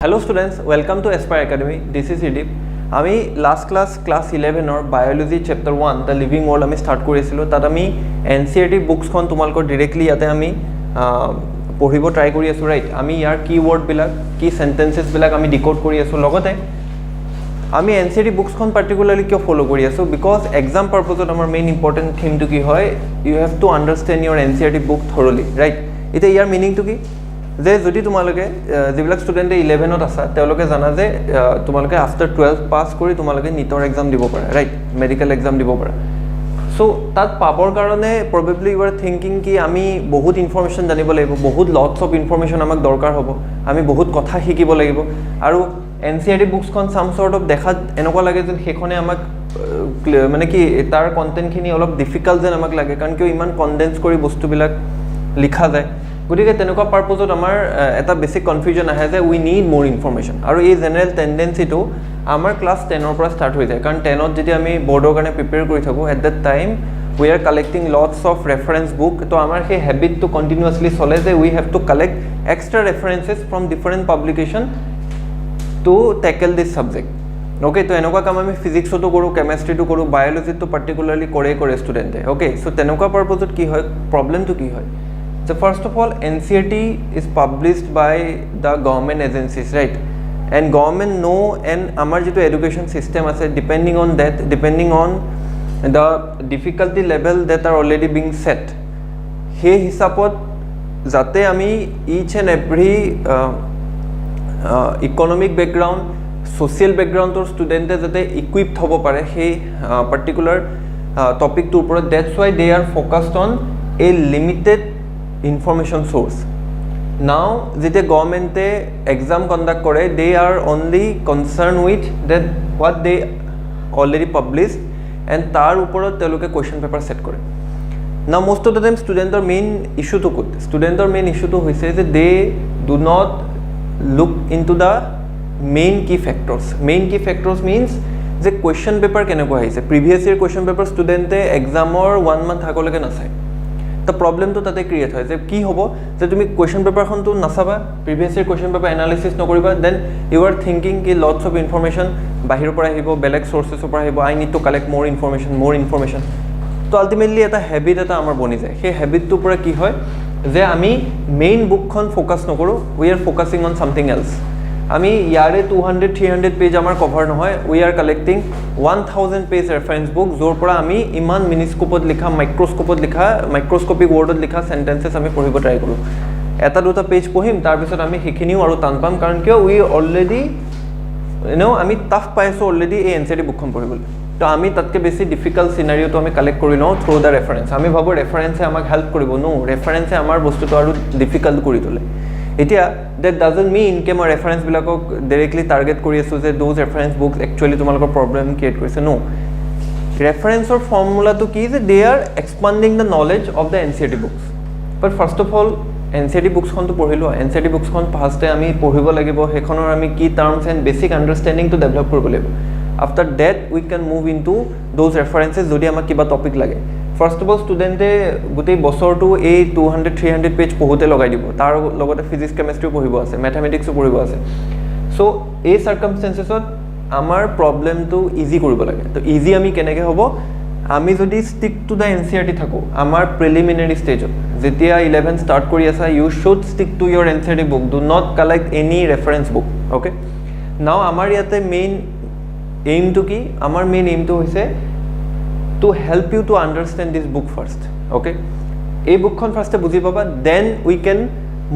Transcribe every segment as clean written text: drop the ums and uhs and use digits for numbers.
Hello students, welcome to Aspire Academy. This is Idip. আমি last class 11 biology chapter 1 the living world আমি start কৰিছিলো তাত আমি এনসিইআৰটি বুকসখন তোমালোকৰ ডাইৰেক্টলি ইয়াতে আমি পঢ়িব ট্ৰাই কৰি আছো ৰাইট আমি ইয়াৰ কিৱৰ্ড বিলাক কি সেন্টেন্সেস বিলাক আমি ডিকোড কৰি আছো লগতে আমি এনসিইআৰটি বুকসখন পাৰ্টিকুলাৰলি কিয় ফলো কৰি আছো বিকজ এক্সাম পাৰপজত আমাৰ মেইন ইম্পৰ্টেন্ট থিমটো কি হয় you have to understand your NCERT book thoroughly right এটা ইয়াৰ মিনিংটো কি যে যদি তোমালোকে যিবিলাক ষ্টুডেণ্টে 11ত আছে তেওঁলোকে জানা যে তোমালোকে আফটাৰ 12 পাছ কৰি তোমালোকে নিটৰ এক্সাম দিব পাৰা ৰাইট মেডিকেল এক্সাম দিব পাৰা সো তাত পাবৰ কাৰণে প্ৰবেবলি ইউ আৰ থিংকিং কি আমি বহুত ইনফৰমেশ্যন জানিব লাগিব বহুত লটছ অফ ইনফৰমেশ্যন আমাক দৰকাৰ হ'ব আমি বহুত কথা শিকিব লাগিব আৰু এনসিইআৰটি বুকসখন সাম সৰ্ট অফ দেখাত এনেকুৱা লাগে যে সেইখনে আমাক মানে কি তাৰ কন্টেন্টখিনি অলপ ডিফিকাল্ট যেন আমাক লাগে কাৰণ কিয় ইমান কনডেন্স কৰি বস্তুবিলাক লিখা যায় গতিকে তেনেকুৱা পাৰপজত আমাৰ এটা বেসিক কনফিউজন আহে যে উই নিড মোৰ ইনফৰমেশ্যন আৰু এই জেনাৰেল টেন্ডেন্সিটো আমাৰ ক্লাছ 10 পৰা ষ্টাৰ্ট হৈ যায় কাৰণ 10ত যদি আমি বোৰ্ডৰ কাৰণে প্ৰিপেয়াৰ কৰি থাকো at that time we are collecting lots of reference book তো আমাৰ সেই হেবিটটো কন্টিনিউয়াছলি চলে যে we have to collect extra references from different publication to tackle this subject okay তো এনেকুৱা কাম আমি ফিজিক্সতো কৰোঁ কেমেষ্ট্ৰিটো কৰোঁ বায়োলজিটো পাৰ্টিকুলাৰলি কৰে ষ্টুডেণ্টে ওকে সো তেনেকুৱা পাৰপজত কি হয় প্ৰবলেমটো কি হয় So first of all, NCERT is published by the government agencies, right? And government know and amar jito education system ase depending on that, depending on the difficulty level that are already being set. He hisapot jate ami each and every economic background, social background or student jate equipped hobo pare he particular topic to upor. That's why they are focused on a limited information source. Now jete government exam conduct kore they are only concerned with that what they already published and tar uporot teloke question paper set kore. Now most of the time studenter main issue to kut studenter main issue to hoise je they do not look into the main key factors means je question paper keneko hoise previous year question paper student exam or 1 month agoleke nasai the problem to tate create hoy je ki hobo je tumi question paper khon to nasaba previous year question paper analysis nokoriba then you are thinking ki lots of information bahir pora hibo belek sources pora hibo I need to collect more information to ultimately eta habit eta amar boni jay he habit to pora ki hoy je ami main book khon focus nokoru we are focusing on something else আমি ইয়াৰে 200-300 page আমাৰ cover নহয় উই are collecting 1000 page reference book যৰ পৰা আমি ইমান মিনিস্কোপত লিখা মাইক্ৰোস্কোপত লিখা মাইক্ৰোস্কোপিক ৱৰ্ডত লিখা সেন্টেন্সেস আমি পঢ়িব ট্ৰাই কৰো এটা দুটা পেজ পঢ়িম তাৰ পিছত আমি সেইখিনিও আৰু টান পাম কাৰণ কিয় উই অলৰেডি আমি টাফ পাইছো অলৰেডি এই এনসিইআৰটি বুকখন পঢ়িবলৈ তো আমি তাতকে বেছি ডিফিকাল্ট সিনাৰিওটো আমি কালেক্ট কৰি লওঁ থ্ৰু দা ৰেফাৰেন্স আমি ভাবো ৰেফাৰেন্সে আমাক হেল্প কৰিব নো ৰেফাৰেন্সে আমাৰ বস্তুটো আৰু ডিফিকাল্ট কৰি তোলে এতিয়া that doesn't mean ke ma reference bilakok directly target kori asu je those reference books actually tumalokor problem create korise no reference or formula to ki je they are expanding the knowledge of the NCERT books but first of all NCERT books khon to pohilo NCERT books khon first ami pohibo lagibo hekhonor ami ki terms and basic understanding to develop koribo lagibo after that we can move into those references jodi amak kiba topic lage first of all student gotei bosor to a 200-300 page pohote logai dibo tar logote physics chemistry pohibo ase mathematics pohibo ase so a circumstances amar problem to easy koribo lage to easy ami keneke hobo ami jodi stick to the NCERT thako amar preliminary stage jetia 11 start kori asa you should stick to your NCERT book do not collect any reference book okay now amar yate main aim to ki amar main aim to hoise to help you to understand this book first okay a book khon first buji paba then we can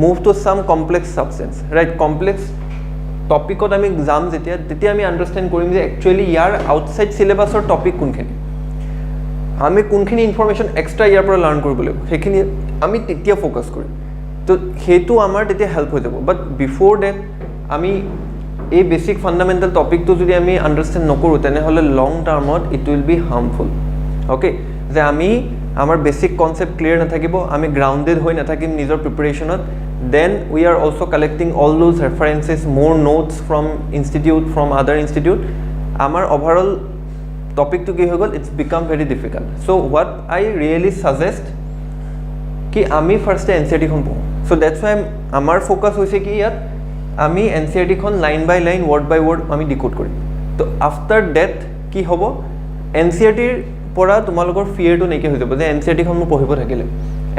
move to some complex substance right complex topic ot ami exam jetia ami understand korim je actually yar outside syllabus or topic kunkhini ami kunkhini information extra yar pora learn koribo lagbo hekhini ami tetia focus korim to hetu amar tetia help hoy jabo but before that ami a basic fundamental topic to jodi ami understand nokoru tene hole long term it will be harmful okay যে আমি আমাৰ basic concept clear না থাকিব আমি গ্ৰাউন্ডেড হৈ না থাকিম নিজৰ প্ৰিপাৰেচনত then we are also collecting all those references more notes from institute from other institute আমাৰ overall topic to কি হৈ গল it's become very difficult so what I really suggest কি আমি ফার্স্টে NCERT খন পঢ়ো so that's why আমাৰ focus হৈছে কি ইয়াত আমি এনচিইআৰটিখন লাইন বাই লাইন ৱৰ্ড বাই ৱৰ্ড আমি ডিকোড কৰিম তো আফটাৰ ডেট কি হ'ব এনচিইআৰটিৰ পৰা তোমালোকৰ ফিয়াৰটো নাইকিয়া হৈ যাব যে এনচিইআৰটিখন মোৰ পঢ়িব থাকিলে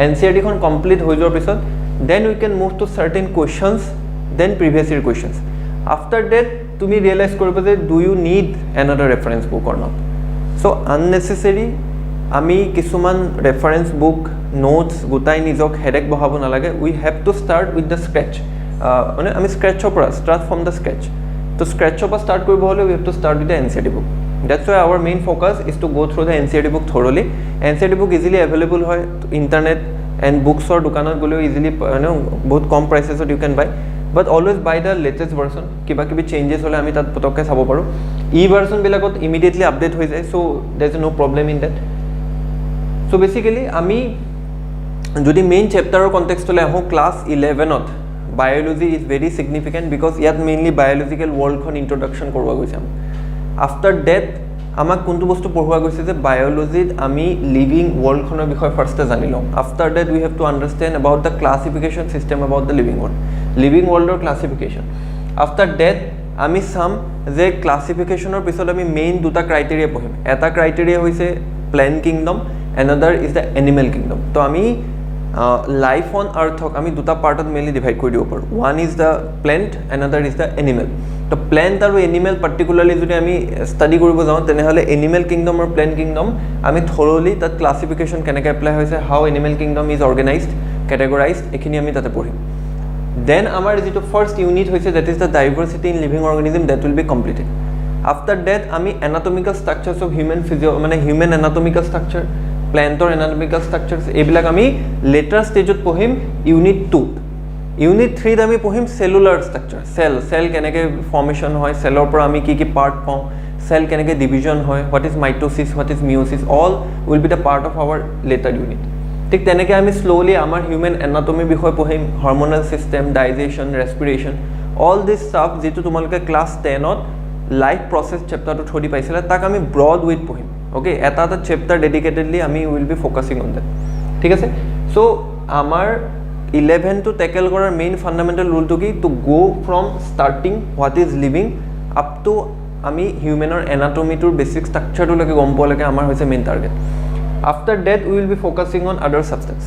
এনচিইআৰটিখন কমপ্লিট হৈ যোৱাৰ পিছত then we can move to certain questions then previous year questions after that তুমি ৰিয়েলাইজ কৰিব যে do you need another reference book or not so' unnecessary আমি কিছুমান ৰেফাৰেঞ্চ বুক নোটছ গোটাই নিজক হেডেক বহাব নালাগে we have to start with the scratch মানে আমি স্ক্ৰেচৰ পৰা ষ্টাৰ্ট ফ্ৰম দ্য স্ক্ৰেচ তো স্ক্ৰেচৰ পৰা ষ্টাৰ্ট কৰিব হ'লে we have to start with the NCERT book That's why our main focus is to go through the NCERT book thoroughly. NCERT book easily available hoy internet and bookstore or dukanot gole easily both com prices you can buy but always buy the latest version kiba kibi changes hole ami tat potokke sabo paru e version bilakot immediately update hoy jay so there is no problem in that so basically ami jodi main chapter or context le aho class 11 ot biology is very significant because yat mainly biological world khon introduction korwa goise after that আমাক কোনটো বস্তু পঢ়ুৱা গৈছে যে বায়োলজিত আমি living ওয়াৰ্ল্ডখনৰ বিষয় ফাৰ্স্টে জানি লওঁ after that we have to understand about the classification system about the living ওয়াৰ্ল্ডৰ ক্লাছিফিকেশ্যন আফটাৰ দ্যাট আমি চাম যে ক্লাছিফিকেশ্যনৰ পিছত আমি মেইন দুটা ক্ৰাইটেৰিয়া পঢ়িম এটা ক্ৰাইটেৰিয়া হৈছে plant kingdom another is the animal kingdom তো আমি লাইফ অন আৰ্থক আমি দুটা পাৰ্টত মেইনলি ডিভাইড কৰি দিব পাৰোঁ one is the plant another is the animal তো প্ল্যান্ট আৰু এনিমেল পাৰ্টিকুলাৰলি যদি আমি ষ্টাডি কৰিব যাওঁ তেনেহ'লে এনিমেল কিংডম আৰু প্ল্যান্ট কিংডম আমি থৰলি তাত ক্লাছিফিকেশ্যন কেনেকৈ এপ্লাই হৈছে how animal kingdom is organised categorised এইখিনি আমি তাতে পঢ়িম দেন আমাৰ যিটো ফাৰ্ষ্ট ইউনিট হৈছে that is the diversity in living organism that will be completed after that আমি anatomical structures of human এনাটমিকেল structure প্ল্যান্টৰ এনাটমিকেল structures এইবিলাক আমি লেটাৰ ষ্টেজত পঢ়িম ইউনিট 2 ইউনিট 3 আমি পঢ়িম সেলুলাৰ ষ্ট্ৰাকচাৰ সেল কেনেকৈ ফৰ্মেশ্যন হয় সেলৰ পৰা আমি কি পাৰ্ট পাওঁ সেল কেনেকৈ ডিভিজন হয় what is mitosis what is meiosis all will be the part of our later unit ঠিক তেনেকৈ আমি শ্লোলি আমাৰ হিউমেন এনাটমি বিষয় পঢ়িম hormonal system digestion respiration all this stuff যিটো তোমালোকে ক্লাছ 10ত লাইফ প্ৰচেছ চেপ্টাৰটো থৈ দি পাইছিলে তাক আমি ব্ৰড উইথ পঢ়িম ওকে এটা চেপ্টাৰ ডেডিকেটেডলি আমি will be focusing on that ঠিক আছে চ' আমাৰ 11 to tackle কৰাৰ মেইন ফান্ডামেন্টাল ৰুলটো কি to go from starting what is living up to আমি হিউমেনৰ এনাটমিটোৰ বেছিক ষ্ট্ৰাকচাৰটোলৈকে গম পোৱালৈকে আমাৰ হৈছে main target after that will be focusing on other subjects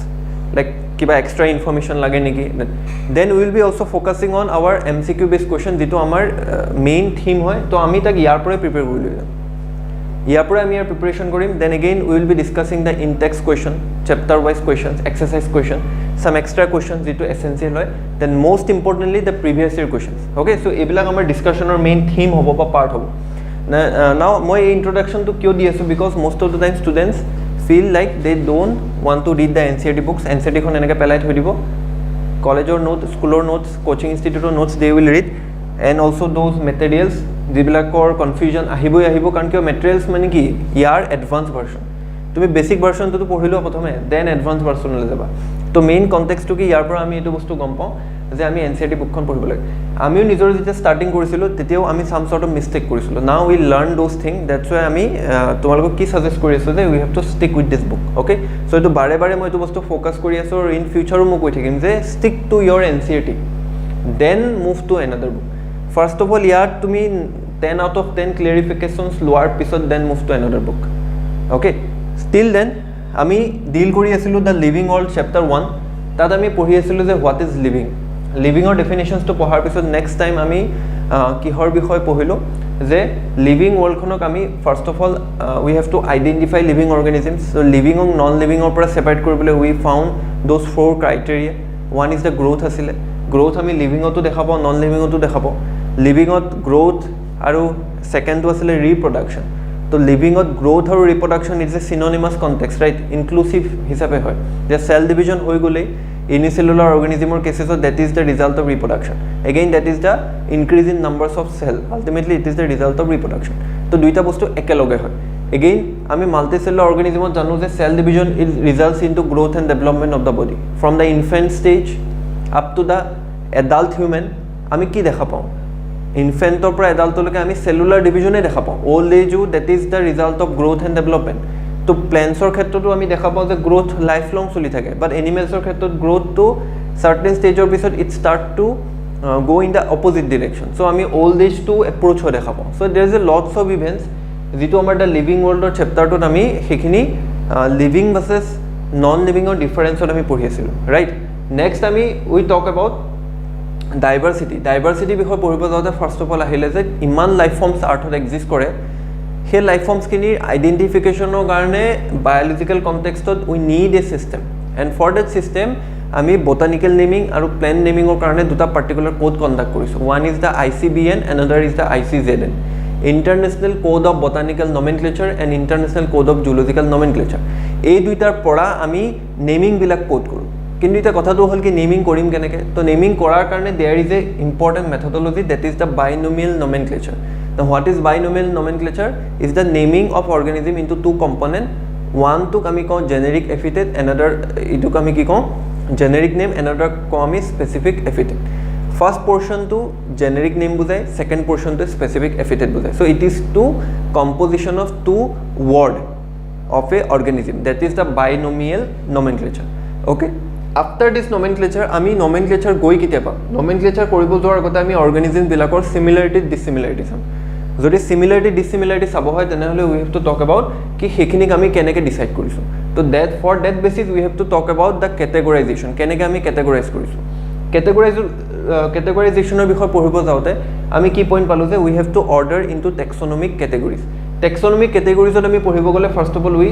like কিবা এক্সট্ৰা ইনফৰ্মেশ্যন লাগে নেকি then will be also' focusing on our MCQ based question যিটো আমাৰ মেইন থিম হয় তো আমি তাক ইয়াৰ পৰাই প্ৰিপেয়াৰ কৰি লৈ যাম ইয়াৰ পৰা আমি ইয়াৰ প্ৰিপাৰেশ্যন কৰিম then again will be discussing the intext question chapter wise questions exercise question some extra questions যিটো এসেনশিয়াল হয় then most importantly the previous year questions okay so' এইবিলাক আমাৰ ডিছকাশ্যনৰ মেইন থিম হ'ব বা পাৰ্ট হ'ব নাও মই এই ইন্ট্ৰডাকশ্যনটো কিয় দি আছোঁ because most of the time students feel like they don't want to read the NCERT books NCERTখন এনেকৈ পেলাই থৈ দিব কলেজৰ নোট স্কুলৰ নোটছ কোচিং ইনষ্টিটিউটৰ notes they will read and also' those materials যিবিলাকৰ কনফিউজন আহিবই আহিব কাৰণ কিয় মেটেৰিয়েলছ মানে কি ইয়াৰ এডভান্স ভাৰ্চন তুমি বেছিক ভাৰ্চনটো পঢ়ি লোৱা প্ৰথমে দেন এডভান্স ভাৰ্চনলৈ যাবা তো মেইন কনটেক্সটো কি ইয়াৰ পৰা আমি এইটো বস্তু গম পাওঁ যে আমি NCERT বুকখন পঢ়িব লাগে আমিও নিজৰ যেতিয়া ষ্টাৰ্টিং কৰিছিলোঁ তেতিয়াও আমি চাম চৰ্ট অফ মিষ্টেক কৰিছিলোঁ now we learn those thing that's why আমি তোমালোকক কি ছাজেষ্ট কৰি আছোঁ যে we have to stick with this book okay so' এইটো বাৰে বাৰে মই এইটো বস্তু ফ'কাছ কৰি আছোঁ আৰু ইন ফিউচাৰো মই কৈ থাকিম যে stick to your NCERT then move to another book first of all ইয়াত তুমি 10 out of 10 ক্লেৰিফিকেশ্যনছ লোৱাৰ পিছত then move to another book okay still then আমি ডিল কৰি আছিলোঁ দ্য লিভিং ৱৰ্ল্ড চেপ্টাৰ 1 তাত আমি পঢ়ি আছিলোঁ যে হোৱাট ইজ লিভিঙৰ ডেফিনেশ্যনছটো পঢ়াৰ পিছত নেক্সট টাইম আমি কিহৰ বিষয়ে পঢ়িলোঁ যে লিভিং ৱৰ্ল্ডখনক আমি first of all we have to identify living organisms so' লিভিঙক নন লিভিঙৰ পৰা ছেপাৰেট কৰিবলৈ we found those 4 criteria one is the growth আছিলে গ্ৰ'থ আমি লিভিঙতো দেখা পাওঁ নন লিভিঙতো দেখা পাওঁ লিভিঙত গ্ৰ'থ আৰু ছেকেণ্ডটো আছিলে ৰিপ্ৰডাকশ্যন তো লিভিঙত গ্ৰ'থ আৰু reproduction is a synonymous context right inclusive হিচাপে হয় যে চেল ডিভিজন হৈ গ'লেই ইউনিচেলুলাৰ অৰ্গেনিজমৰ কেছেছত that is the result of reproduction again that is the increase in numbers of cell ultimately it is the result of reproduction তো দুইটা বস্তু একেলগে হয় এগেইন আমি মাল্টিচেলুলাৰ অৰ্গেনিজমত জানো যে cell division is results in to growth and development of the body from the infant stage up to the adult human আমি কি দেখা পাওঁ ইনফেণ্টৰ পৰা এডাল্টলৈকে আমি চেলুলাৰ ডিভিজনেই দেখা পাওঁ অল্ড এজো that is the result of growth and development তো প্লেণ্টছৰ ক্ষেত্ৰতো আমি দেখা পাওঁ যে গ্ৰ'থ লাইফ লং চলি থাকে বাট এনিমেলছৰ ক্ষেত্ৰত গ্ৰ'থটো চাৰ্টেন ষ্টেজৰ পিছত it start to go in the opposite direction. So আমি old age to approach হৈ দেখা পাওঁ. So there is a lots of events যিটো আমাৰ the living world or chapter টোত আমি সেইখিনি living versus non living or difference আমি পঢ়ি আছিলো, right? Next আমি we talk about diversity. Diversity বিষয়ে পঢ়িব যাওঁতে first of all আহিলে যে ইমান লাইফ ফৰ্মছ আৰ্থত এক্সিষ্ট কৰে, সেই লাইফ ফৰ্মছখিনিৰ আইডেণ্টিফিকেশ্যনৰ কাৰণে বায়'লজিকেল কনটেক্সটত we need a system, and for that system আমি বটানিকেল নেমিং আৰু প্লেণ্ট নেমিঙৰ কাৰণে দুটা পাৰ্টিকুলাৰ কোড কণ্ডাক্ট কৰিছোঁ. One is the ICBN, another is the ICZN, international code of botanical nomenclature and international code of zoological nomenclature. এই দুইটাৰ পৰা আমি নেমিংবিলাক কোড কৰোঁ. কিন্তু এতিয়া কথাটো হ'ল কি নেমিং কৰিম কেনেকৈ? তো নেমিং কৰাৰ কাৰণে there is a important methodology, that is the binomial nomenclature. Now what is binomial nomenclature? Is the naming of organism into two component. One to kami ko generic epithet, another itu kami ki ko generic name, another ko ami specific epithet. First portion to generic name bujai, second portion to specific epithet bujai. So it is two composition of two word of a organism. That is the binomial nomenclature. Okay. After this nomenclature, আমি nomenclature গৈ কেতিয়াবা nomenclature কৰিব যোৱাৰ আগতে আমি organism বিলাকৰ similarity dissimilarity চাম. যদি similarity dissimilarity চাব হয় তেনেহ'লে we have to talk about কি সেইখিনিক আমি কেনেকৈ ডিসাইড কৰিছোঁ. তো for that basis we have to talk about the categorization. কেনেকৈ আমি categorize কৰিছোঁ. categorizationৰ বিষয়ে পঢ়িব যাওঁতে আমি কি পইণ্ট পালোঁ যে we have to order into taxonomic categories. taxonomic categoriesত আমি পঢ়িব গ'লে first of all we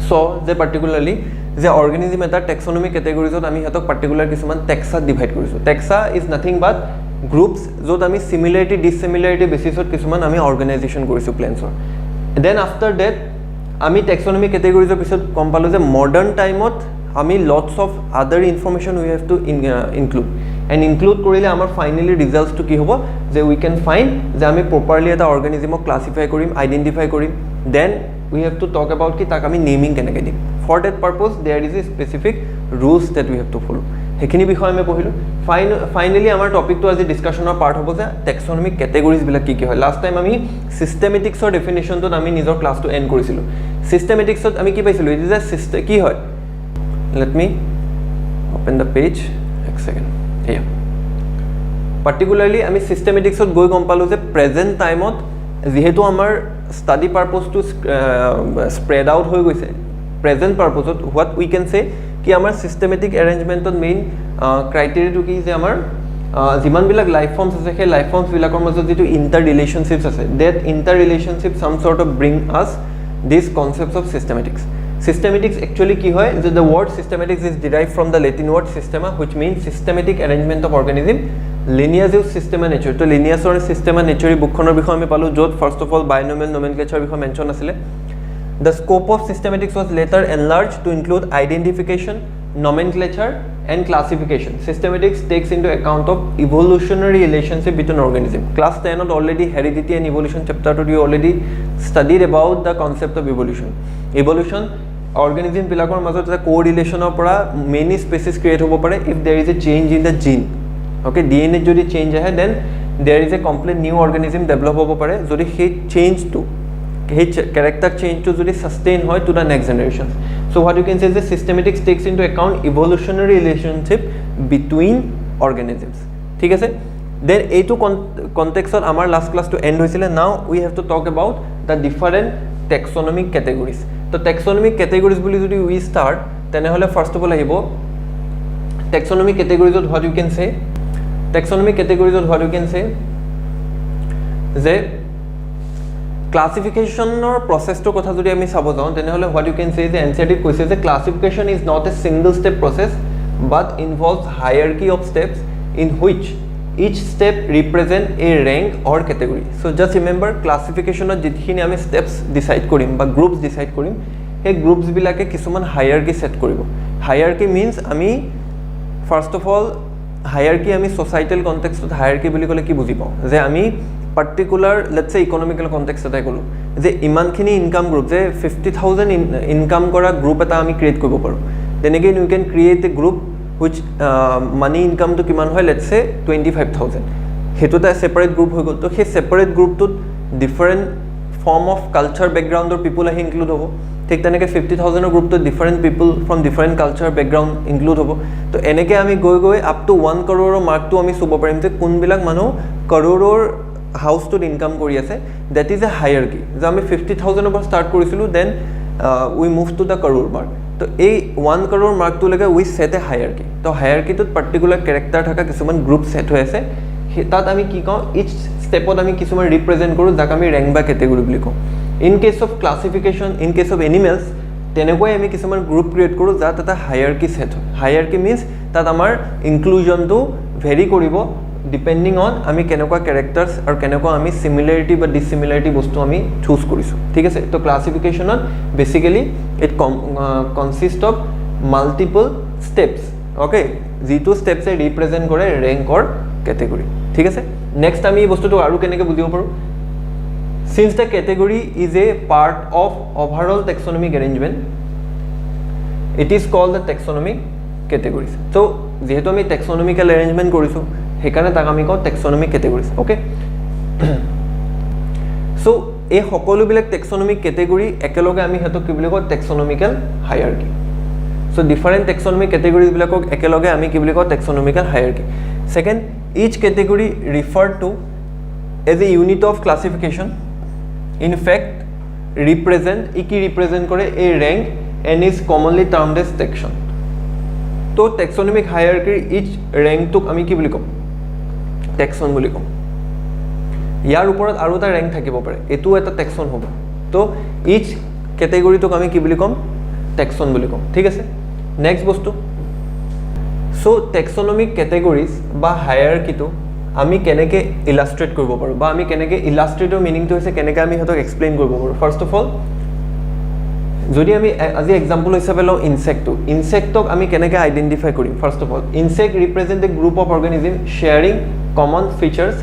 saw যে particularly যে অৰ্গেনিজম এটা টেক্সনমিক কেটেগৰিজত আমি সিহঁতক পাৰ্টিকুলাৰ কিছুমান টেক্সাত ডিভাইড কৰিছোঁ. টেক্সা ইজ নাথিং বাট গ্ৰুপছ য'ত আমি চিমিলাৰিটি ডিছিমিলাৰিটি বেচিছত কিছুমান আমি অৰ্গেনাইজেশ্যন কৰিছোঁ প্লেনছৰ. দেন আফটাৰ ডেট আমি টেক্সনমিক কেটেগৰিজৰ পিছত গম পালোঁ যে মডাৰ্ণ টাইমত আমি লটছ অফ আদাৰ information we have two include, and include কৰিলে আমাৰ ফাইনেলি ৰিজাল্টছটো কি হ'ব যে উই কেন ফাইণ্ড যে আমি প্ৰপাৰলি এটা অৰ্গেনিজমক ক্লাছিফাই কৰিম, আইডেণ্টিফাই কৰিম. Then we have to talk about ki tak ami naming keneke dim. For that purpose there is a specific rules that we have to follow. Hekhini bikhoy ame pohilo. Finally amar topic to aji discussion or part hobo je taxonomic categories bilak ki hoy. Last time ami systematics or definition to ami nijor class to end korisilo. Systematics ot ami ki paisilo? It is a system ki hoy. Let me open the page. One second. Here. Particularly ami systematics ot goi gom palo je present time ot যেহেতু আমাৰ study পাৰপজটো spread out হৈ গৈছে, present পাৰপজত what we can চে কি আমাৰ systematic এৰেঞ্জমেণ্টত main ক্ৰাইটেৰিয়াটো কি যে আমাৰ যিমানবিলাক লাইফ ফৰ্মছ আছে সেই লাইফ ফৰ্মছবিলাকৰ মাজত যিটো ইণ্টাৰ ৰিলেশ্যনশ্বিপছ আছে, ডেট ইণ্টাৰ ৰিলেশ্যনশ্বিপ চাম চৰ্ট অফ ব্ৰিং আছ দিছ কনচেপ্টছ অফ চিষ্টেমেটিক্স. Systematics actually কি হয় যে the word systematics is derived from the Latin word systema, which means systematic arrangement of organism. Lineage is systema nature. তো lineage or systema nature বুকখনৰ বিষয়ে আমি পালোঁ য'ত first of all binomial nomenclature বিষয়ে mention আছিলে. The scope of systematics was later enlarged to include identification, nomenclature and classification. Systematics takes into account of evolutionary relationship between organism. Class 10 ot already heredity and evolution chapter to you already studied about the concept of evolution. Evolution organism বিলাকৰ মাজত এটা কোৰিলেশ্যনৰ পৰা many species create হ'ব পাৰে if there is a change in the gene. Okay, DNA যদি change আহে then there is a complete new organism develop হ'ব পাৰে যদি সেই চেঞ্জটো সেই character change to যদি sustain হয় to the next generation. So what you can say is the systematics takes into account evolutionary relationship between organisms. ঠিক আছে? Then এইটো কনটেক্সট আমাৰ লাষ্ট ক্লাছটো এণ্ড হৈছিলে. Now we have to talk about the different taxonomic categories. তো taxonomic categories বুলি যদি we start তেনেহ'লে first of all আহিব taxonomic categories of what you can say. Taxonomic categories of what you can say যে ক্লাছিফিকেশ্যনৰ প্ৰচেছটোৰ কথা যদি আমি চাব যাওঁ তেনেহ'লে what you can say যে এনচিইআৰটিত কৈছে যে classification is not a single step process but involves hierarchy of steps in which each step represent a rank or category. So just remember classificationত যিখিনি আমি steps decide কৰিম বা groups decide কৰিম সেই groups বিলাকে কিছুমান hierarchy set কৰিব. Hierarchy means আমি first of all hierarchy আমি societal context hierarchy বুলি ক'লে কি বুজি পাওঁ যে আমি particular let's say economical context এটাই ক'লো যে ইমানখিনি ইনকাম গ্ৰুপ যে 50,000 ইনকাম কৰা গ্ৰুপ এটা আমি ক্ৰিয়েট কৰিব পাৰোঁ. then again you can create a group which money income to কিমান হয় let's say 25,000 হেতু এটা সেপাৰেট গ্ৰুপ হৈ গ'ল. তো সেই separate গ্ৰুপটোত different form of culture বেকগ্ৰাউণ্ডৰ পিপুল আহি ইনক্লুড হ'ব ঠিক তেনেকৈ 50,000ৰ গ্ৰুপটো different people from different culture background include হ'ব তো এনেকৈ আমি গৈ গৈ আপ টু 1 crore মাৰ্কটো আমি চুব পাৰিম যে কোনবিলাক মানুহ কৰোৰৰ হাউচটোত ইনকাম কৰি আছে দেট ইজ এ হায়াৰকি যে আমি 50,000ৰ পৰা ষ্টাৰ্ট কৰিছিলোঁ then we move to the crore mark তো এই 1 crore মাৰ্কটোলৈকে উই ছেট এ হায়াৰকি তো হায়াৰকিটোত পাৰ্টিকুলাৰ কেৰেক্টাৰ থকা কিছুমান গ্ৰুপ ছেট হৈ আছে তাত আমি কি কওঁ ইচ ষ্টেপত আমি কিছুমান ৰিপ্ৰেজেণ্ট কৰোঁ যাক আমি ৰেংক বা কেটেগৰী বুলি কওঁ in case of classification in case of animals তেনেকুৱাই আমি কিছুমান গ্ৰুপ ক্ৰিয়েট কৰোঁ যাত এটা হায়াৰকি ছেট হয় হায়াৰকি মিনছ তাত আমাৰ ইনক্লুজনটো ভেৰি কৰিব ডিপেণ্ডিং অন আমি কেনেকুৱা কেৰেক্টাৰ্ছ আৰু কেনেকুৱা আমি চিমিলাৰিটি বা ডিছিমিলাৰিটি বস্তু আমি চুজ কৰিছোঁ ঠিক আছে তো ক্লাছিফিকেশ্যনত basically it consist of multiple steps okay যিটো ষ্টেপছে ৰিপ্ৰেজেণ্ট কৰে ৰেংক অৰ কেটেগৰী ঠিক আছে নেক্সট আমি এই বস্তুটো আৰু কেনেকৈ বুজিব পাৰোঁ since the category is a part of overall taxonomic arrangement it is called the taxonomic categories so যেহেতু আমি taxonomical arrangement কৰিছো হেকাৰণে তাক আমি কওঁ taxonomic categories okay so এই সকলোবিলাক taxonomic category একেলগে আমি হেতক কি বুলি কওঁ taxonomical hierarchy so different taxonomic categories বিলাকক একেলগে আমি কি বুলি কওঁ taxonomical hierarchy second each category referred to as a unit of classification in fact represent kore a rank and is commonly termed as taxon to taxonomic hierarchy each rank tok ami ki boli kom taxon boli kom yar uporat aru ta rank thakibo pare etu eta taxon hobo to each category tok ami ki boli kom taxon boli kom thik ase next bostu so taxonomic categories ba hierarchy to আমি কেনেকৈ ইলাষ্ট্ৰেট কৰিব পাৰোঁ বা আমি কেনেকৈ illustrator মিনিংটো হৈছে কেনেকৈ আমি সিহঁতক এক্সপ্লেইন কৰিব পাৰোঁ ফাৰ্ষ্ট অফ অল যদি আমি আজি এক্সাম্পল হিচাপে লওঁ ইনচেক্টক আমি কেনেকৈ আইডেণ্টিফাই কৰিম first of all insect represent a group of organism sharing common features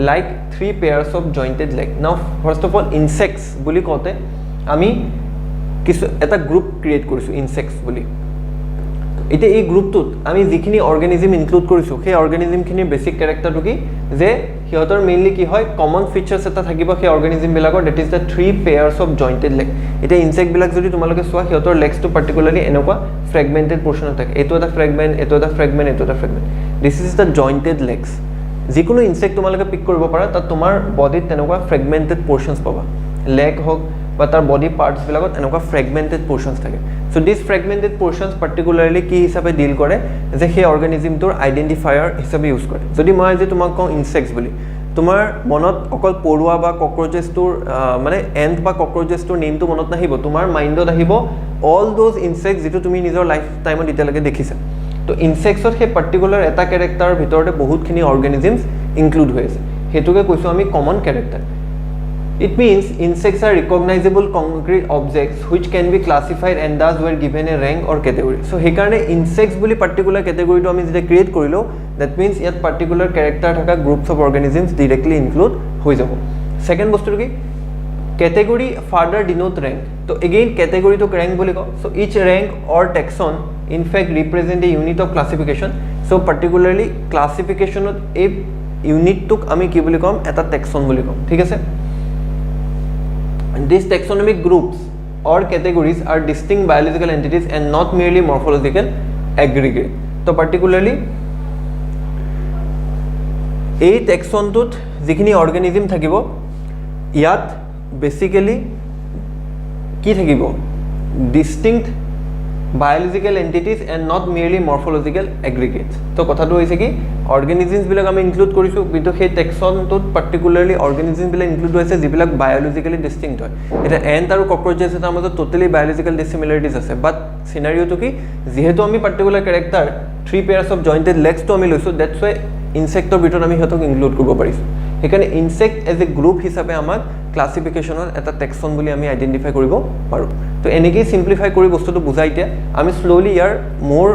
like 3 pairs of jointed leg now first of all insects বুলি কওঁতে আমি কিছু এটা গ্ৰুপ ক্ৰিয়েট কৰিছোঁ ইনচেক্টছ বুলি এতিয়া এই গ্ৰুপটোত আমি যিখিনি অৰ্গেনিজিম ইনক্লুড কৰিছোঁ সেই অৰ্গেনিজিমখিনিৰ বেছিক কেৰেক্টাৰটো কি যে সিহঁতৰ মেইনলি কি হয় কমন ফিচাৰ্ছ এটা থাকিব সেই অৰ্গেনিজিমবিলাকৰ that is the 3 pairs of jointed leg এতিয়া ইনচেক্টবিলাক যদি তোমালোকে চোৱা সিহঁতৰ লেগছটো পাৰ্টিকুলাৰলি এনেকুৱা ফ্ৰেগমেণ্টেড পৰ্চনত থাকে এইটো এটা ফ্ৰেগমেণ্ট এইটো এটা ফ্ৰেগমেণ্ট এইটো এটা ফ্ৰেগমেণ্ট দিছ ইজ দ্য জইণ্টেড লেগছ যিকোনো ইনচেক্ট তোমালোকে পিক কৰিব পাৰা তাত তোমাৰ বডিত তেনেকুৱা ফ্ৰেগমেণ্টেড পৰ্চনছ পাবা লেগ হওক বা তাৰ বডি পাৰ্টছবিলাকত এনেকুৱা ফ্ৰেগমেণ্টেড পৰ্চনছ থাকে so these fragmented portions particularly কি হিচাপে ডিল কৰে যে সেই অৰ্গেনিজিমটোৰ আইডেন্টিফায়াৰ হিচাপে ইউজ কৰে যদি মই যে তোমাক কওঁ ইনসেক্টছ বুলি তোমাৰ মনত অকল পৰুৱা বা ককৰোচেছটোৰ মানে এণ্ট বা ককৰোচেছটোৰ নেমটো মনত নাহিব তোমাৰ মাইণ্ডত আহিব অল দোজ ইনসেক্টছ যেটো তুমি নিজৰ লাইফ টাইমত এতিয়ালৈকে দেখিছা তো ইনসেক্টছৰ সেই পাৰ্টিকুলাৰ এটা কেৰেক্টাৰৰ ভিতৰতে বহুতখিনি অৰ্গেনিজিমছ ইনক্লুড হৈ আছে হেতুকে কৈছো আমি common character It means insects are recognizable concrete objects which can be classified and thus were given a rank or category. So hekarne insects boli particular category to ami jeta create korilo that means yat particular character thaka groups of organisms directly include hoi jabo. Second bostu ki category further denote rank. So again category to rank boli ko. So each rank or taxon in fact represent a unit of classification. So particularly classification of a unit tok ami ki boli kom eta taxon boli kom. Thik ase? These taxonomic groups or categories are distinct biological entities and not merely morphological aggregate. So particularly a taxon tut jikhini organism thakibo yat basically ki thakibo distinct biological entities and not merely morphological aggregates. So kotha to hoise ki organisms bilak ami include korisu bintu he taxon tut particularly organisms bilak include hoise jibilak biologically distinct hoy eta ant aru cockroaches eta amazo totally biological dissimilarities ase but scenario to ki jehetu ami particular character 3 pairs of jointed legs to ami loisu that's why insect or bitor ami hetok include korbo parisu hekane insect as a group hisabe amak classification or eta taxon boli ami identify koribo paru to eneki simplify kori bostu to bujai tia ami slowly yar more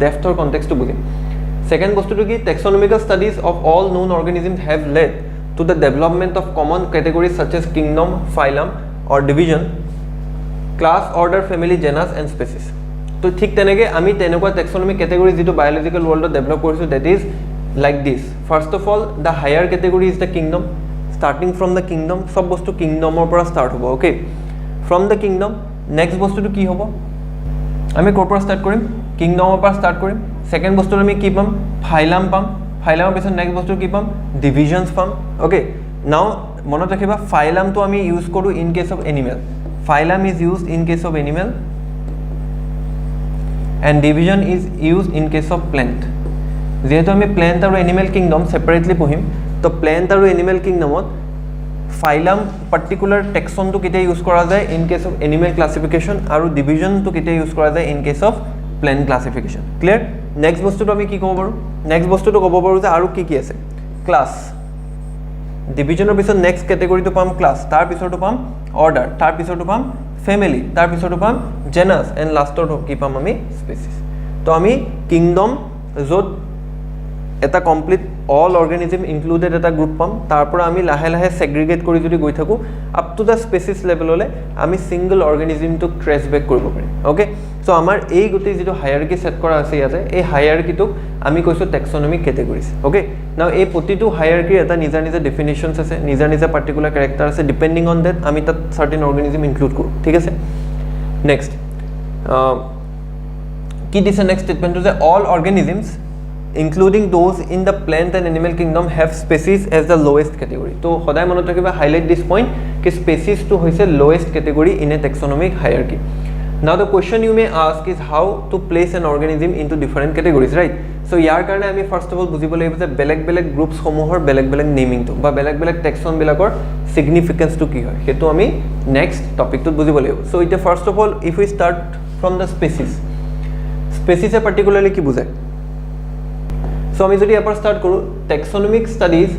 depth or context to bujim second bostu to ki taxonomical studies of all known organisms have led to the development of common categories such as kingdom phylum or division class order family genus and species to thik tenege ami tenekwa taxonomic categories jitu biological world develop korisu that is like this first of all the higher category is the kingdom starting from the kingdom সব বস্তু কিংডমৰ পৰা start হ'ব okay from the kingdom next বস্তুটো কি হ'ব আমি ক'ৰ পৰা ষ্টাৰ্ট কৰিম কিংডমৰ পৰা ষ্টাৰ্ট কৰিম সেকেন্ড বস্তুটো আমি কি পাম ফাইলাম পাম ফাইলামৰ পিছত নেক্সট বস্তু কি পাম ডিভিজনছ পাম ওকে নাও মনত ৰাখিবা ফাইলামটো আমি ইউজ কৰো in case of animal phylum is used in case of animal and division is used in case of plant যেহেতু আমি প্ল্যান্ট আৰু এনিমেল কিংডম সেপাৰেটলি পঢ়িম তো প্ল্যান্ট আৰু এনিমেল কিংডমত ফাইলাম পাৰ্টিকুলাৰ টেক্সনটো কেতিয়া ইউজ কৰা যায় in case of animal classification আৰু ডিভিজনটো কেতিয়া ইউজ কৰা যায় in case of plant classification clear next বস্তুটো আমি কি ক'ব পাৰো নেক্সট বস্তুটো ক'ব পাৰো যে আৰু কি কি আছে ক্লাস ডিভিজনৰ পিছত নেক্সট ক্যাটেগৰীটো পাম ক্লাস তাৰ পিছৰটো পাম অৰ্ডাৰ তাৰ পিছৰটো পাম ফ্যামিলি তাৰ পিছৰটো পাম জেনাস এন্ড লাষ্টৰটো কি পাম আমি স্পেচিছ তো আমি কিংডম য'ত এটা কমপ্লিট অল অৰ্গানিজম ইনক্লুডেড এটা গ্ৰুপ পাম তাৰ পৰা আমি লাহে লাহে সেগ্ৰিগেট কৰি যদি গৈ থাকো আপ টু দা স্পেচিছ লেভেললৈ আমি সিঙ্গল অৰ্গানিজমটো ট্ৰেস বেক কৰিব পাৰিম ওকে সো আমাৰ এই গতি যেটো হায়াৰাৰ্কি সেট কৰা আছে ইয়াতে এই হায়াৰাৰ্কিটোক আমি কৈছো টেক্সোনমিক ক্যাটেগৰিজ ওকে নাও এই প্ৰতিটো হায়াৰাৰ্কিৰ এটা নিজা নিজা ডেফিনিশনছ আছে নিজা নিজা পাৰ্টিকুলাৰ ক্যাৰেক্টাৰ আছে ডিপেন্ডিং অন দ্যাট আমি তাত সাৰ্টেন অৰ্গানিজম ইনক্লুড কৰো ঠিক আছে নেক্সট কি দিছে নেক্সট স্টেটমেন্টটো যে all অৰ্গানিজমছ including those in the plant and animal kingdom have species as the lowest category to hoday monot rakhiba highlight this point ki species to hoise lowest category in a taxonomic hierarchy now the question you may ask is how to place an organism into different categories right so yar karone ami first of all bujibo lagibo je beleg groups samuhor beleg naming to ba beleg taxon bilakor significance to ki hoy hetu ami next topic to bujibo lagibo so it first of all if we start from the species a particularly ki bujhay so আমি যদি এপাৰ start কৰো টেক্সোনমিক studies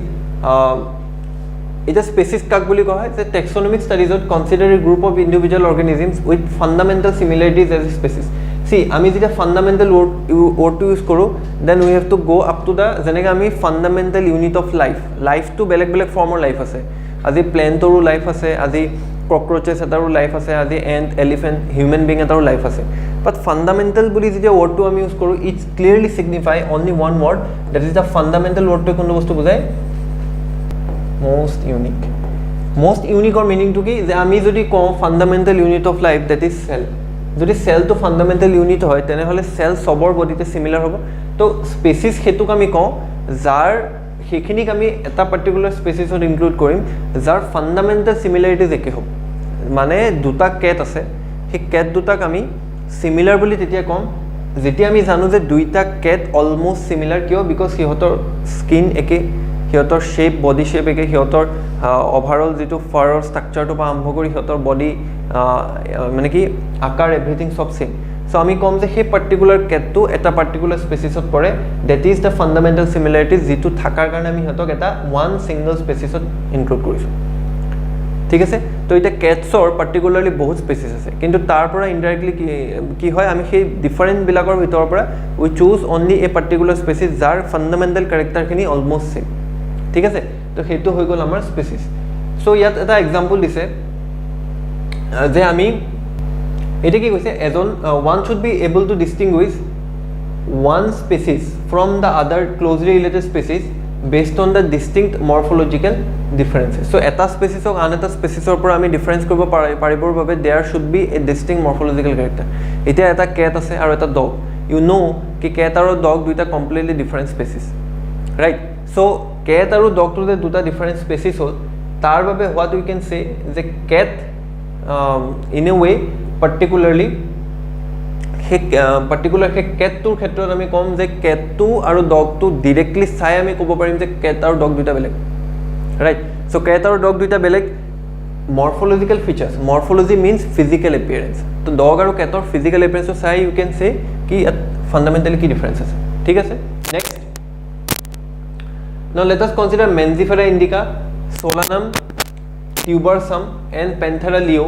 এটা species কাক বুলি কোৱা হয় যে taxonomic স্টাডিজত consider a group of individual organisms with fundamental similarities as species সি আমি যেটা ফান্ডামেন্টাল ওয়াৰ্ড ইউজ কৰো then we have to go up to the যেনেকৈ আমি fundamental unit of life to বেলেগ ফৰ্মৰ লাইফ আছে আজি প্লেণ্টৰো লাইফ আছে আজি ককৰোচেছ এটাৰো লাইফ আছে আজি এণ্ড এলিফেণ্ট হিউম্যান বিং এটাৰো লাইফ আছে but fundamental বুলি যে ওয়াৰ্ডটো আমি ইউজ কৰো it's clearly signify only one word that is the fundamental ওয়ার্ডটো কোন বস্তু বুজায় most unique or meaning to কি যে আমি যদি কও fundamental unit of life that is cell যদি সেল তো ফান্ডামেন্টাল ইউনিট হয় তেনে হলে সেল সবৰ বডিতে সিমিলাৰ হ'ব তো স্পেচিছ হেতুক আমি কও যাৰ সেইখিনিক আমি এটা পাৰ্টিকুলাৰ স্পেচিছত ইনক্লুড কৰিম যাৰ ফান্ডামেন্টাল সিমিলাৰিটিজ একে হ'ব মানে দুটা কেট আছে সেই কেট দুটাক আমি সিমিলার বুলি তেতিয়া কম যেতিয়া আমি জানো যে দুইটা কেট অলমোস্ট সিমিলার কিয় বিকজ সিহঁতৰ স্কিন একে সিহঁতৰ শেপ বডি শেপ একে সিহঁতৰ ওভাৰঅল যেটো ফাৰৰ ষ্ট্ৰাকচাৰটো পা আৰম্ভ কৰি সিহঁতৰ বডি মানে কি আকাৰ এভৰিথিং সব সেম সো আমি কম যে সেই পাৰ্টিকুলাৰ কেটটো এটা পাৰ্টিকুলাৰ স্পেচিছত পৰে দ্যাট ইজ দা ফান্ডামেন্টাল সিমিলাৰিটিজ যেটো থাকাৰ কাৰণে আমি সিহঁতক এটা ওয়ান সিঙ্গল স্পেচিছত ইনক্লুড কৰিছো ঠিক আছে তো এটা ক্যাটছৰ পাৰ্টিকুলাৰলি বহুত স্পেচিছ আছে কিন্তু তাৰ পৰা ইনডাইৰেক্টলি কি হয় আমি সেই ডিফাৰেন্ট বিলাকৰ ভিতৰৰ পৰা we choose only a particular species যাৰ ফান্ডামেন্টাল ক্যাৰেক্টাৰখিনি অলমোস্ট সেম ঠিক আছে তো হেতু হৈ গল আমাৰ স্পেচিছ সো ইয়াত এটা এক্সাম্পল দিছে যে আমি এটা কি কৈছে এজন one should be able to distinguished one species from the other closely related species based on the distinct morphological differences so eta species ok aneta species or pora ami difference koribo paribor babe there should be a distinct morphological character eta eta cat ase aru eta dog you know ki cat aru dog duita completely different species right so cat aru dog to duta different species hol tar babe what we can say the cat in a way particularly particular কেটটোৰ ক্ষেত্ৰত আমি কম যে কেটটো আৰু ডগটো directly চাই আমি ক'ব পাৰিম যে কেট আৰু ডগ দুটা বেলেগ ৰাইট সো কেট আৰু ডগ দুটা বেলেগ মৰফোলজিক্যাল ফিচাৰ্স মৰফোলজি মিন্স ফিজিক্যাল এপিয়াৰেন্স তো ডগ আৰু কেটৰ ফিজিক্যাল এপিয়াৰেন্স চাই ইউ ক্যান সে কি ফান্ডামেন্টালি কি ডিফারেন্স আছে ঠিক আছে next now let us consider Mangifera indica Solanum tuberosum and Panthera leo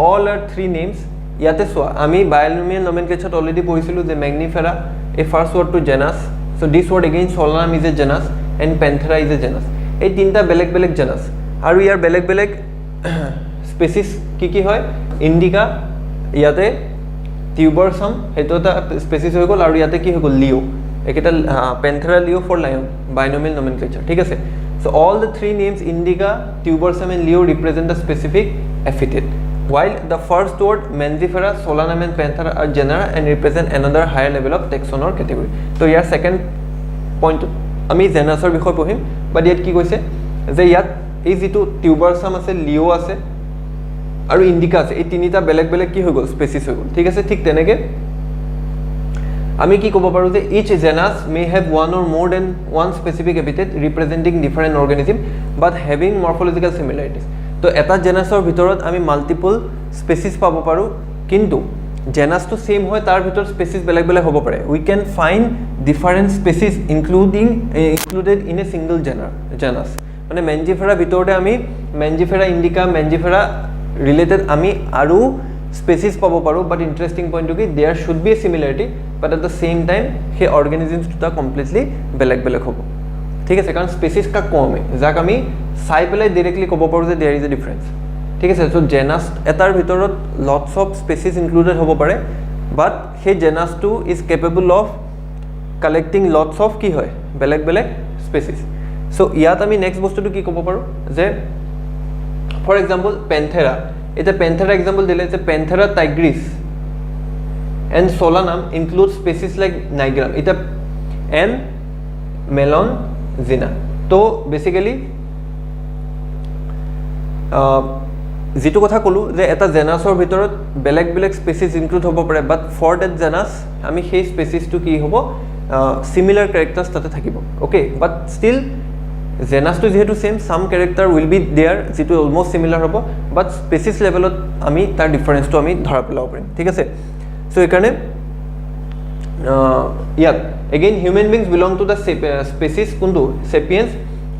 all are three names ইয়াতে সোয়া আমি বায়োনোমিয়াল নমেনক্লেচাৰত অলৰেডি পঢ়িছিলো যে Mangifera a first word to genus so this word again Solanum is a genus and Panthera is a genus এই তিনটা বেলেগ genus আৰু ইয়াৰ বেলেগ স্পেচিছ কি হয় ইন্ডিকা ইয়াতে টিউবাৰসাম হেতু এটা স্পেচিছ হৈ গল আৰু ইয়াতে কি হৈ গল লিও একেটা প্যান্থেৰা লিও ফৰ লায়ন বায়োনোমিয়াল নমেনক্লেচাৰ ঠিক আছে So all the three names Indica, Tubersum and Leo represent the specific epithet, while the first word Mangifera, Solanum and Panthera are genera and represent another higher level of taxon or category. So here second point আমি জেনাছৰ বিষয় পঢ়িম, বাট ইয়াত কি কৈছে যে ইয়াত এই যেটো টিউবাৰছাম আছে, লিও আছে আৰু ইন্ডিকা আছে, এই তিনিটা বেলেগ বেলেগ কি হৈ গ'ল স্পেচিছ হৈ গ'ল, ঠিক আছে। ঠিক তেনেকৈ আমি কি ক'ব পাৰোঁ যে each genus may have one or more than one specific epithet representing different organism but having morphological similarities. তো এটা জেনাছৰ ভিতৰত আমি মাল্টিপল স্পেচিছ পাব পাৰোঁ, কিন্তু জেনাছটো সেম হয়, তাৰ ভিতৰত স্পেচিছ বেলেগ বেলেগ হ'ব পাৰে। We can find different species included in a single genus. মানে মেঞ্জিফেৰা ভিতৰতে আমি মেঞ্জিফেৰা ইণ্ডিকা, মেঞ্জিফেৰা ৰিলেটেড আমি আৰু স্পেচিছ পাব পাৰোঁ, বাট ইণ্টাৰেষ্টিং পইণ্টটো কি there should be a similarity, but at the same time সেই অৰ্গেনিজমছ দুটা কমপ্লিটলি বেলেগ বেলেগ হ'ব, ঠিক আছে। কাৰণ স্পেচিছ কাক কওঁ আমি, যাক আমি চাই পেলাই ডিৰেক্টলি ক'ব পাৰোঁ যে দেয়াৰ ইজ এ ডিফাৰেঞ্চ, ঠিক আছে। চ' জেনাছ এটাৰ ভিতৰত লটছ অফ স্পেচিছ ইনক্লুডেড হ'ব পাৰে, বাট সেই জেনাছটো is capable of collecting lots of কি হয় বেলেগ বেলেগ স্পেচিছ। চ' ইয়াত আমি নেক্সট বস্তুটো কি ক'ব পাৰোঁ যে ফৰ এক্সাম্পল পেন্থেৰা, এতিয়া পেন্থেৰা এক্সাম্পল দিলে যে Panthera tigris and Solanum include species like nigrum, এতিয়া এণ্ড মেলন জিনা। তো বেচিকেলি যিটো কথা ক'লোঁ যে এটা জেনাছৰ ভিতৰত বেলেগ বেলেগ স্পেচিছ ইনক্লুড হ'ব পাৰে, বাট ফৰ ডেট জেনাছ আমি সেই স্পেচিছটো কি হ'ব চিমিলাৰ কেৰেক্টাৰ্ছ তাতে থাকিব, অ'কে। বাট ষ্টিল জেনাছটো যিহেতু same, some character will be there যিটো অলমষ্ট চিমিলাৰ হ'ব, বাট স্পেচিছ লেভেলত আমি তাৰ ডিফাৰেঞ্চটো আমি ধৰা পেলাব পাৰিম, ঠিক আছে। চ' সেইকাৰণে ইয়াত again human beings belong to the species কোনটো sapiens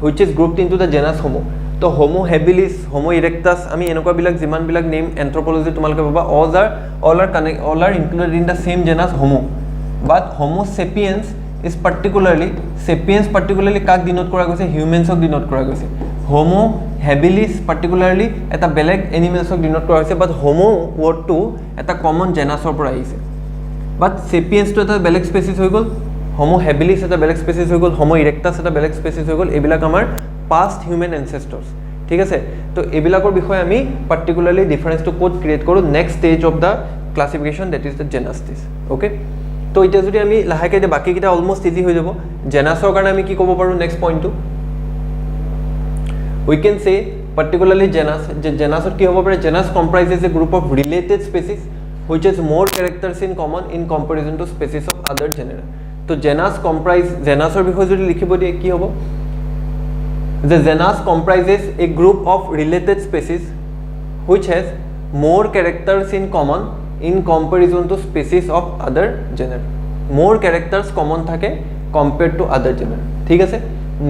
which is grouped into the genus Homo. তো হোমো হেবিলিছ, হোমো ইৰেক্টাছ, আমি এনেকুৱাবিলাক যিমানবিলাক নেম এন্থ্ৰপলজি তোমালোকে পাবা all are included in the same genus Homo, but Homo sapiens is particularly কাক denote কৰা গৈছে, হিউমেন্সক ডিনোট কৰা গৈছে। হোমো হেবিলিছ পাৰ্টিকুলাৰলি এটা বেলেগ এনিমেলছক ডিনোট কৰা হৈছে, বাট হোমো ৱৰ্ডটো এটা কমন জেনাছৰ পৰা আহিছে, বাট চেপিয়েন্সটো এটা বেলেগ স্পেচিছ হৈ গ'ল, হোমো হেবিলিছ এটা বেলেগ স্পেচিছ হৈ গ'ল, হোমো ইৰেক্টাছ এটা বেলেগ স্পেচিছ হৈ গ'ল। এইবিলাক আমাৰ পাষ্ট হিউমেন এনচেষ্টৰ্ছ, ঠিক আছে। তো এইবিলাকৰ বিষয়ে আমি পাৰ্টিকুলাৰলি ডিফাৰেঞ্চটো ক'ত ক্ৰিয়েট কৰোঁ next stage of the classification, that is the genus stage, okay. তো এতিয়া যদি আমি লাহেকৈ এতিয়া বাকীকেইটা অলমষ্ট ইজি হৈ যাব। জেনাছৰ কাৰণে আমি কি ক'ব পাৰোঁ নেক্সট পইণ্টটো, উই কেন চে পাৰ্টিকুলাৰলি জেনাছ, যে জেনাছত কি হ'ব পাৰে, genus comprises a group of related species which is more characters in common in comparison to species of other genera. তো জেনাছৰ বিষয়ে যদি লিখিব দিয়ে কি হ'ব, the genus comprises a group of related species which has more characters in common in comparison to species of other genera. More characters common থাকে compared to other genera, ঠিক আছে।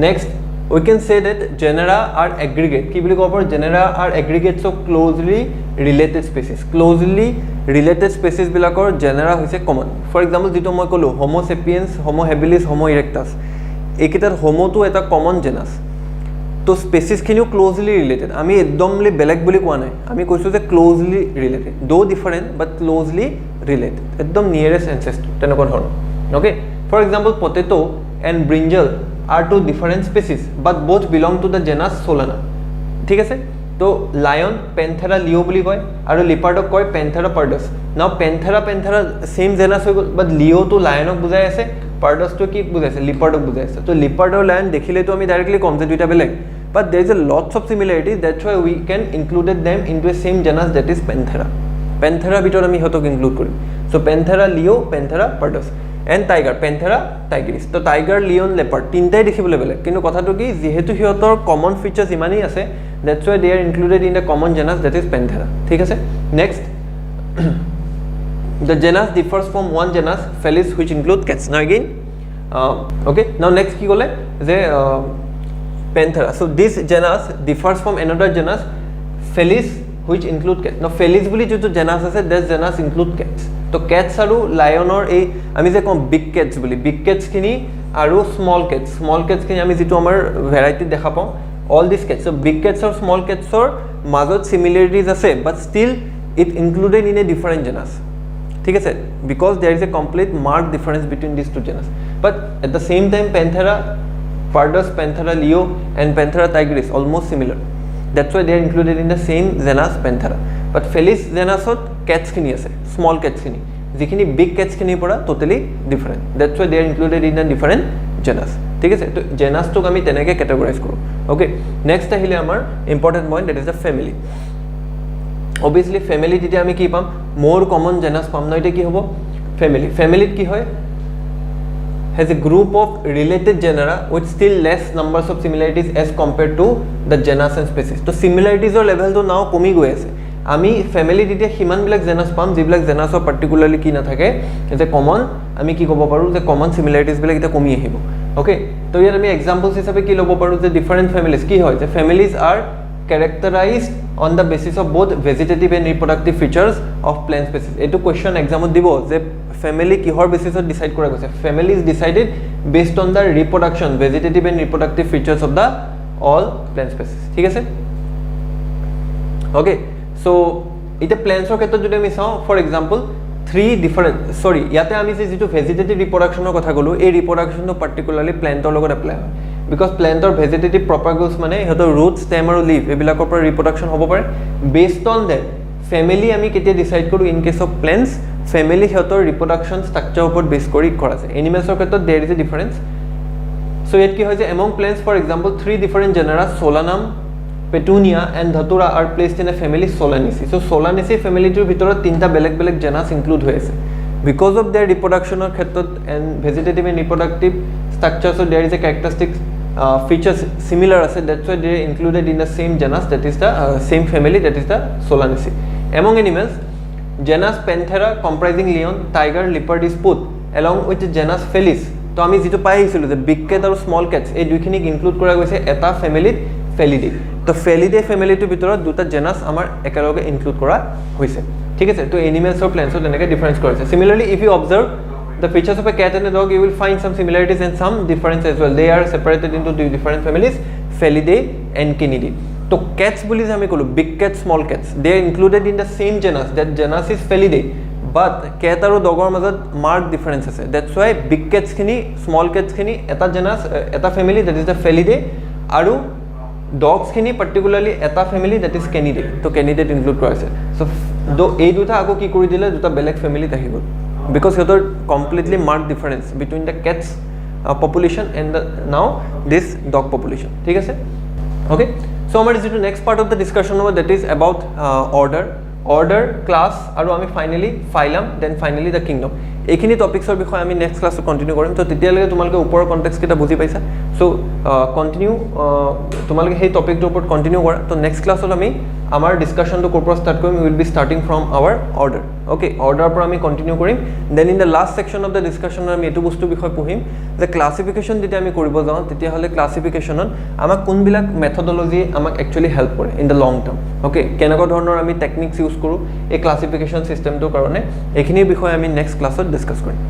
Next we can say that genera are aggregate, কি বুলি ক'ব পাৰোঁ, genera are aggregates of closely related species, closely related species বিলাকৰ genera হৈছে common। For example যিটো মই ক'লোঁ homo sapiens, homo habilis, homo erectus, এইকেইটাত homoটো এটা common genus, তো স্পেচিছখিনিও ক্ল'জলি ৰিলেটেড, আমি একদমলি বেলেগ বুলি কোৱা নাই, আমি কৈছোঁ যে closely related, though different but closely related, একদম নিয়েৰেষ্ট এনচেষ্টৰ তেনেকুৱা ধৰণৰ, okay. For example potato and brinjal are two different species but both belong to the genus Solanum, ঠিক আছে। তো লায়ন পেন্থেৰা লিঅ' বুলি কয় আৰু লিপাৰ্ডক কয় পেন্থেৰা পাৰ্ডাছ। নাও পেন্থেৰা ছেইম জেনাছ হৈ গ'ল, বাট লিঅ'টো লায়নক বুজাই আছে, পাৰ্ডাছটো কি বুজাইছে, লিপাৰ্ডক বুজাই আছে। তো লিপাৰ্ড আৰু লায়ন দেখিলেতো আমি ডাইৰেক্টলি ক'ম যে দুইটা বেলেগ, but there is a lots of similarity, that's why we can included them into a same genus, that is Panthera. Panthera ভিতৰত আমি হতক ইনক্লুড কৰিম। So Panthera leo, Panthera pardus and tiger, Panthera tigris। তো tiger, lion, leopard তিনটাই দেখিবলৈ বেলেগ, কিন্তু কথাটো কি যেহেতু সিহঁতৰ কমন ফিচাৰ্স ইমানেই আছে, that's why they are included in the common genus, that is Panthera, ঠিক আছে। next the genus differs from one genus Felis which include cats. Now again okay, now next কি ক'লে যে Panthera. So this genus differs from another genus Felis which include cats. Now Felis বুলি যোনটো genus আছে, that genus include cats. তো cats আৰু lionৰ এই আমি যে কম big cats বুলি, big cats খিনি আৰু small cats খিনি আমি যিটো আমাৰ ভেৰাইটি দেখা পাওঁ, all these cats. So big cats আৰু small cats ৰ মাজত similarities আছে, but still it included in a different genus, ঠিক আছে, because there is a complete marked difference between these two genus. But at the same time Panthera Pardus, Panthera leo and Panthera tigris almost similar. That's why they are included in the same genus Panthera. But Felis genus ot cats khini ase, small cats khini. Jikhini big cats khini pora totally different. That's why they are included in a different genus. ঠিক আছে, তো genus টোক আমি তেনেকে categorize কৰো. Okay, next আহিলে আমাৰ important point, that is the family. Obviously family যেতিয়া আমি কি পাম, more common genus পাম না, এটা কি হ'ব family. Family কি হয়, has a group of related genera with still less numbers of similarities as compared to the genus and species. তো similarities or level to now কমি গৈ আছে. আমি family তেতিয়া হিমান বিলাক genus পাম যিবিলাক genus of particularly কি না থাকে, যে common আমি কি ক'ব পাৰো যে common similarities বিলাক এটা কমি আহিব. Okay, তো ইয়াত আমি examples হিচাপে কি ল'ব পাৰো যে different families কি হয়, যে families are characterized on the basis of both vegetative and reproductive features of plant species. এটো question exam ত দিব যে family কিহৰ বেসিছত ডিসাইড কৰা গৈছে. Family is decided based on the reproduction, vegetative and reproductive features of the all plant species. ঠিক আছে, okay, so এটা প্ল্যান্টছৰ ক্ষেত্ৰত যদি আমি চাওঁ, ফৰ এক্সাম্পল ইয়াতে আমি যেটো ভেজিটেটিভ ৰিপ্ৰডাকশ্যনৰ কথা ক'লো, এই ৰিপ্ৰডাকশ্যনটো পাৰ্টিকুলাৰলি প্ল্যান্টৰ লগত এপ্লাই হয়, বিকজ প্ল্যান্টৰ ভেজিটেটিভ প্ৰপাগেলছ মানে সিহঁতৰ ৰুট, ষ্টেম আৰু লিভ এইবিলাকৰ পৰা ৰিপ্ৰডাকশ্যন হ'ব পাৰে. বেছড অন দেট ফেমিলি আমি কেতিয়া ডিচাইড কৰোঁ, in case of plants family সিহঁতৰ ৰিপ্ৰডাকশ্যন ষ্ট্ৰাকচাৰৰ ওপৰত বেছ কৰি কৰা যায়. এনিমেলছৰ ক্ষেত্ৰত দেৰ ইজ এ ডিফাৰেঞ্চ. চ' ইয়াত কি হয় যে among plants for example 3 different genera Solanum, Petunia and Datura are placed in a family Solanaceae. So' Solanaceae ফেমিলিটোৰ ভিতৰত 3টা বেলেগ বেলেগ জেনাছ ইনক্লুড হৈ আছে. বিকজ অফ দেয়াৰ ৰিপ্ৰডাকশ্যনৰ ক্ষেত্ৰত এণ্ড ভেজিটেটিভ এণ্ড ৰিপ্ৰডাক্টিভ ষ্ট্ৰাকচাৰ্ছত there is a characteristic features similar ase, that's why they are included in the same genus, that is the same family, that is the Solanaceae. Among animals, genus Panthera comprising lion, tiger, leopard is put along with the genus Felis. তো আমি যেটো পাই আহিছিলো যে big cat আৰু small cats এই দুইখিনিক include কৰা গৈছে এটা ফ্যামিলিত, ফেলিডে. তো ফেলিডে ফ্যামিলিটোৰ ভিতৰত দুটা জেনাস আমাৰ একেলগে ইনক্লুড কৰা হৈছে. ঠিক আছে, তো এনিমেলছ আৰু প্ল্যান্টছৰ তেনেকৈ ডিফাৰেন্স কৰিছে. Similarly, if you observe the features of a cat and a dog, you will find some similarities and some difference as well. They are separated into two different families, Felidae and Canidae. So cats bullies আমি কলো, big cats, small cats, they are included in the same genus. That genus is Felidae, but cat আৰু dogৰ মাজত marked difference আছে. That's why big cats খিনি, small cats খিনি এটা genus, এটা family, that is the Felidae, আৰু dogs খিনি particularly এটা family, that is Canidae. তো Canidae include কৰা আছে. So এই দুটা আকৌ কি কৰি দিলে, দুটা বেলেগ family আহি গ'ল, because here are completely marked difference between the cats population and the now this dog population. ठीक है, okay, so our next part of the discussion over, that is about order, class, and we finally phylum, then finally the kingdom. এইখিনি টপিকছৰ বিষয়ে আমি next ক্লাছত continue কৰিম. তো তেতিয়ালৈকে তোমালোকে ওপৰৰ কনটেক্সট কেইটা বুজি পাইছা. সো কন্টিনিউ তোমালোকে সেই টপিকটোৰ ওপৰত কন্টিনিউ কৰা. তো নেক্সট ক্লাছত আমি আমাৰ ডিছকাশ্যনটো ক'ৰ পৰা ষ্টাৰ্ট কৰিম, will be starting from our order. Okay, অৰ্ডাৰৰ পৰা আমি কণ্টিনিউ কৰিম. Then in the last section of the ডিছকাশ্যনত আমি এইটো বস্তুৰ বিষয়ে পঢ়িম যে ক্লাছিফিকেশ্যন যেতিয়া আমি কৰিব যাওঁ, তেতিয়াহ'লে ক্লাছিফিকেশ্যনত আমাক কোনবিলাক মেথডলজি আমাক একচুৱেলি হেল্প কৰে in the long term. Okay, কেনেকুৱা ধৰণৰ আমি টেকনিক্স ইউজ কৰোঁ এই ক্লাছিফিকেশ্যন ছিষ্টেমটোৰ কাৰণে, এইখিনিৰ বিষয়ে আমি নেক্সট ক্লাছত ডিছকাছ কৰিম.